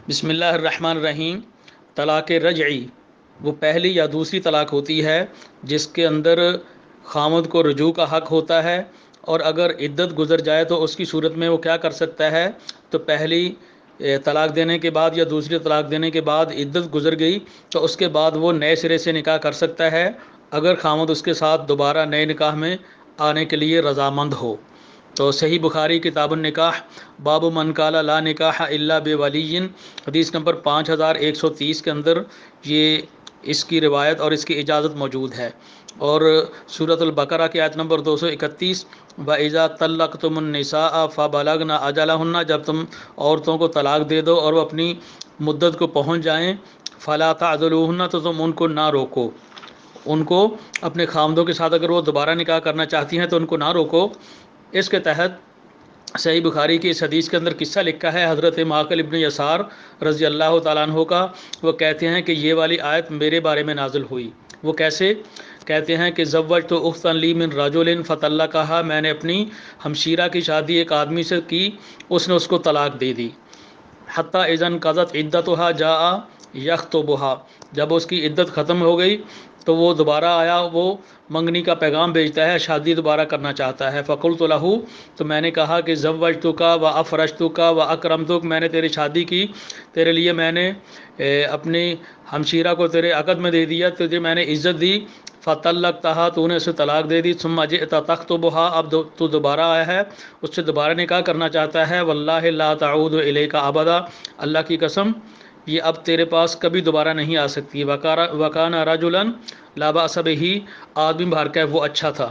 بسم اللہ الرحمن الرحیم۔ طلاق رجعی وہ پہلی یا دوسری طلاق ہوتی ہے جس کے اندر خامد کو رجوع کا حق ہوتا ہے، اور اگر عدت گزر جائے تو اس کی صورت میں وہ کیا کر سکتا ہے؟ تو پہلی طلاق دینے کے بعد یا دوسری طلاق دینے کے بعد عدت گزر گئی تو اس کے بعد وہ نئے سرے سے نکاح کر سکتا ہے، اگر خامد اس کے ساتھ دوبارہ نئے نکاح میں آنے کے لیے رضامند ہو۔ تو صحیح بخاری کتاب النکاح باب من قال لا نکاح الا بولی، حدیث نمبر 5130 کے اندر یہ اس کی روایت اور اس کی اجازت موجود ہے۔ اور سورۃ البقرہ کی آیت نمبر 231 وَإِذَا طَلَّقْتُمُ النِّسَاءَ فَبَلَغْنَ أَجَلَهُنَّ، جب تم عورتوں کو طلاق دے دو اور وہ اپنی مدت کو پہنچ جائیں، فَلَا تَعْضُلُوهُنَّ، تو تم ان کو نہ روکو، ان کو اپنے خامدوں کے ساتھ اگر وہ دوبارہ نکاح کرنا چاہتی ہیں تو ان کو نہ روکو۔ اس کے تحت صحیح بخاری کی اس حدیث کے اندر قصہ لکھا ہے حضرت معقل ابن یسار رضی اللہ تعالیٰ عنہ کا۔ وہ کہتے ہیں کہ یہ والی آیت میرے بارے میں نازل ہوئی۔ وہ کیسے؟ کہتے ہیں کہ زوجت اختن لی من رجل فطلقها، میں نے اپنی ہمشیرہ کی شادی ایک آدمی سے کی، اس نے اس کو طلاق دے دی۔ حتی اذا انقضت عدتها جاء یخطبها، جب اس کی عدت ختم ہو گئی تو وہ دوبارہ آیا، وہ منگنی کا پیغام بھیجتا ہے، شادی دوبارہ کرنا چاہتا ہے۔ فقلت له، تو میں نے کہا کہ زوجتک وافرشتک واکرمتک، میں نے تیری شادی کی، تیرے لیے میں نے اپنی ہمشیرہ کو تیرے عقد میں دے دیا، تجھے میں نے عزت دی۔ فطلقتها، تو نے اسے طلاق دے دی۔ ثم جئت تخطبها، اب تو دوبارہ آیا ہے، اس سے دوبارہ نکاح کرنا چاہتا ہے۔ واللہ لا تعود الیک ابدا، اللہ کی قسم یہ اب تیرے پاس کبھی دوبارہ نہیں آ سکتی۔ وکان رجلا لا باس بہ، آدمی بھر کا وہ اچھا تھا۔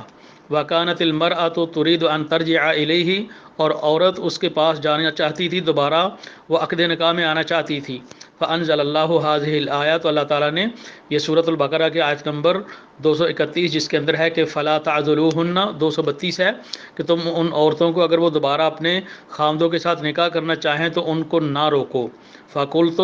وکانت المرأۃ ترید ان ترجع الیہ، اور عورت اس کے پاس جانا چاہتی تھی، دوبارہ وہ عقد نکاح میں آنا چاہتی تھی۔ فانزل اللہ هذه الآیات، تو اللہ تعالیٰ نے یہ سورۃ البقرہ کے آیت نمبر 231 جس کے اندر ہے کہ فلا تعذلوهن، 232 ہے کہ تم ان عورتوں کو اگر وہ دوبارہ اپنے خامدوں کے ساتھ نکاح کرنا چاہیں تو ان کو نہ روکو۔ فقلت،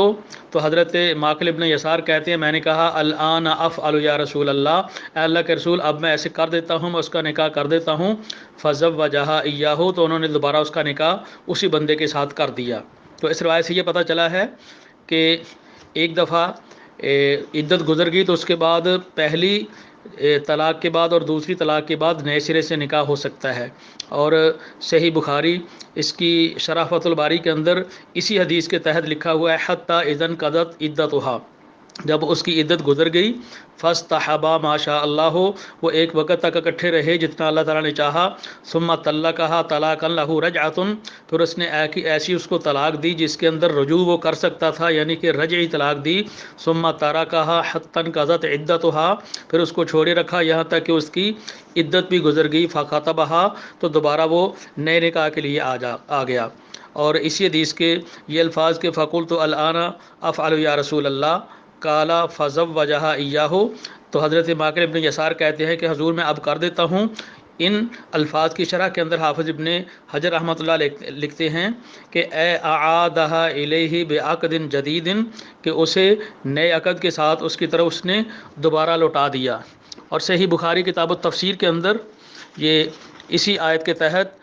تو حضرت معقل ابن یسار کہتے ہیں میں نے کہا الآن افعل یا رسول اللہ، اے اللہ کے رسول اب میں ایسے کر دیتا ہوں، میں اس کا نکاح کر دیتا ہوں۔ فزوجہا ایاہ، تو انہوں نے دوبارہ اس کا نکاح اسی بندے کے ساتھ کر دیا۔ تو اس روایت سے یہ پتہ چلا ہے کہ ایک دفعہ عدت گزر گئی تو اس کے بعد پہلی طلاق کے بعد اور دوسری طلاق کے بعد نئے سرے سے نکاح ہو سکتا ہے۔ اور صحیح بخاری اس کی شرح فتح الباری کے اندر اسی حدیث کے تحت لکھا ہوا ہے حتی اذا انقضت عدتها، جب اس کی عدت گزر گئی، فاستحبا ما شاء اللہ، وہ ایک وقت تک اکٹھے رہے جتنا اللہ تعالیٰ نے چاہا۔ ثم طلقها طلاقا له رجعۃ، پھر اس نے ایسی اس کو طلاق دی جس کے اندر رجوع وہ کر سکتا تھا، یعنی کہ رجعی طلاق دی۔ ثم ترکها حتی انقضت عدتها، پھر اس کو چھوڑے رکھا یہاں تک کہ اس کی عدت بھی گزر گئی۔ فخطبها، تو دوبارہ وہ نئے نکاح کے لیے آ گیا۔ اور اسی حدیث کے یہ الفاظ کہ فقلت الآن افعل یا رسول اللہ قال فزوجها ایاہ، تو حضرت معقل ابن یسار کہتے ہیں کہ حضور میں اب کر دیتا ہوں۔ ان الفاظ کی شرح کے اندر حافظ ابن حجر رحمۃ اللہ لکھتے ہیں کہ اے اعادها الیہ بعقد جدید، کہ اسے نئے عقد کے ساتھ اس کی طرف اس نے دوبارہ لوٹا دیا۔ اور صحیح بخاری کتاب التفسیر کے اندر یہ اسی آیت کے تحت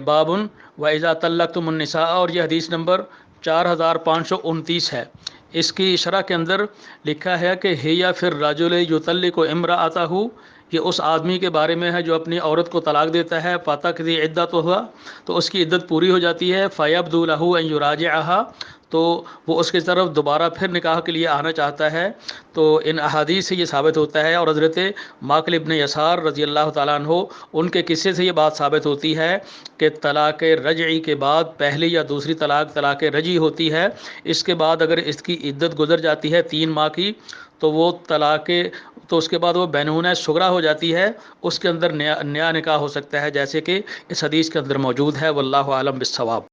باب وَإِذَا طَلَّقْتُمُ النِّسَاءَ، اور یہ حدیث نمبر 4529 ہے۔ اس کی شرح کے اندر لکھا ہے کہ ہِیَ فِی الرَّجُلِ یُطَلِّقُ امرأتہ، یہ اس آدمی کے بارے میں ہے جو اپنی عورت کو طلاق دیتا ہے۔ فَتَقْضِی عِدَّتُهَا، تو اس کی عدت پوری ہو جاتی ہے۔ فَیَبْدُو لَهُ أَن یُرَاجِعَهَا، تو وہ اس کی طرف دوبارہ پھر نکاح کے لیے آنا چاہتا ہے۔ تو ان احادیث سے یہ ثابت ہوتا ہے، اور حضرت معقل ابن یسار رضی اللہ تعالیٰ عنہ ان کے قصے سے یہ بات ثابت ہوتی ہے کہ طلاق رجعی کے بعد پہلی یا دوسری طلاق طلاق رجعی ہوتی ہے۔ اس کے بعد اگر اس کی عدت گزر جاتی ہے 3 ماہ کی تو وہ تو اس کے بعد وہ بینونہ صغریٰ ہو جاتی ہے، اس کے اندر نیا نکاح ہو سکتا ہے، جیسے کہ اس حدیث کے اندر موجود ہے۔ واللہ اعلم بالصواب۔